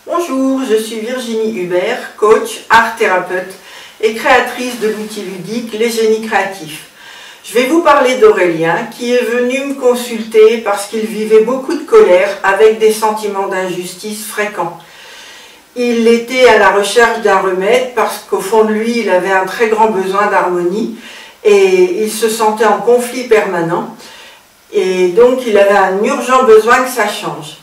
Bonjour, je suis Virginie Hubert, coach, art thérapeute et créatrice de l'outil ludique Les Génies Créatifs. Je vais vous parler d'Aurélien qui est venu me consulter parce qu'il vivait beaucoup de colère avec des sentiments d'injustice fréquents. Il était à la recherche d'un remède parce qu'au fond de lui, il avait un très grand besoin d'harmonie et il se sentait en conflit permanent et donc il avait un urgent besoin que ça change.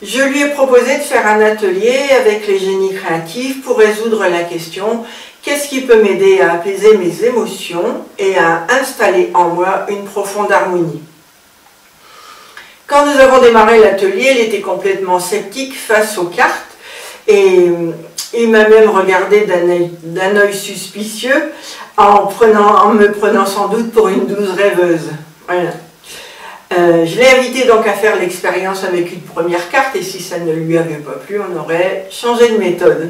Je lui ai proposé de faire un atelier avec les génies créatifs pour résoudre la question « Qu'est-ce qui peut m'aider à apaiser mes émotions et à installer en moi une profonde harmonie ?» Quand nous avons démarré l'atelier, il était complètement sceptique face aux cartes et il m'a même regardé d'un œil suspicieux en me prenant sans doute pour une douce rêveuse. Voilà. Je l'ai invité donc à faire l'expérience avec une première carte et si ça ne lui avait pas plu, on aurait changé de méthode.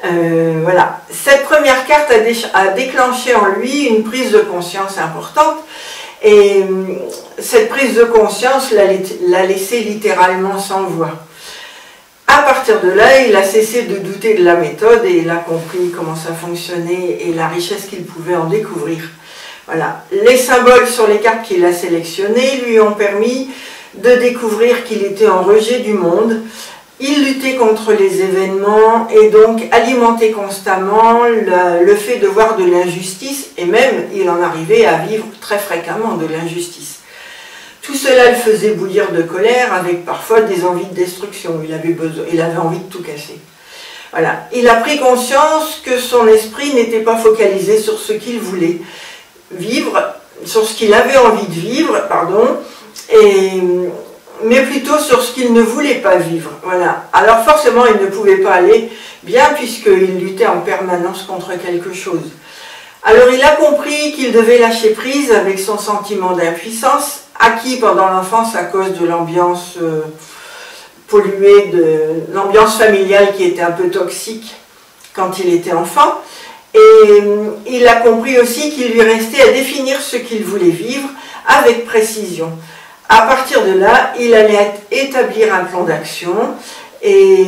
Voilà. Cette première carte a déclenché en lui une prise de conscience importante et cette prise de conscience l'a laissé littéralement sans voix. À partir de là, il a cessé de douter de la méthode et il a compris comment ça fonctionnait et la richesse qu'il pouvait en découvrir. Voilà. Les symboles sur les cartes qu'il a sélectionnés lui ont permis de découvrir qu'il était en rejet du monde. Il luttait contre les événements et donc alimentait constamment le fait de voir de l'injustice et même il en arrivait à vivre très fréquemment de l'injustice. Tout cela le faisait bouillir de colère avec parfois des envies de destruction. Il avait envie de tout casser. Voilà. Il a pris conscience que son esprit n'était pas focalisé sur ce qu'il voulait vivre, sur ce qu'il avait envie de vivre, pardon, mais plutôt sur ce qu'il ne voulait pas vivre. Voilà. Alors forcément, il ne pouvait pas aller bien puisqu'il luttait en permanence contre quelque chose. Alors il a compris qu'il devait lâcher prise avec son sentiment d'impuissance, acquis pendant l'enfance à cause de l'ambiance polluée, de l'ambiance familiale qui était un peu toxique quand il était enfant. Et il a compris aussi qu'il lui restait à définir ce qu'il voulait vivre avec précision. À partir de là, il allait établir un plan d'action et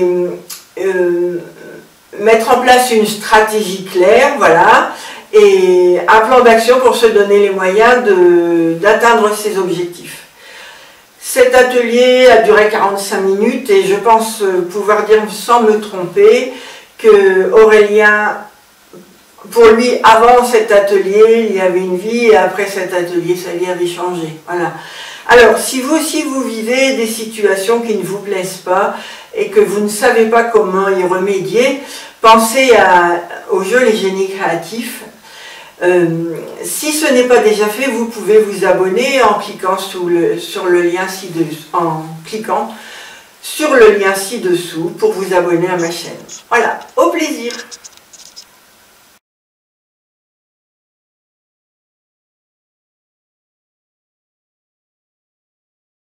mettre en place une stratégie claire, voilà, et un plan d'action pour se donner les moyens d'atteindre ses objectifs. Cet atelier a duré 45 minutes et je pense pouvoir dire sans me tromper que Aurélien, pour lui, avant cet atelier, il y avait une vie et après cet atelier, sa vie avait changé. Voilà. Alors, si vous aussi vous vivez des situations qui ne vous plaisent pas et que vous ne savez pas comment y remédier, pensez au jeu Les Génies Créatifs. Si ce n'est pas déjà fait, vous pouvez vous abonner en cliquant sur le lien ci-dessous pour vous abonner à ma chaîne. Voilà, au plaisir!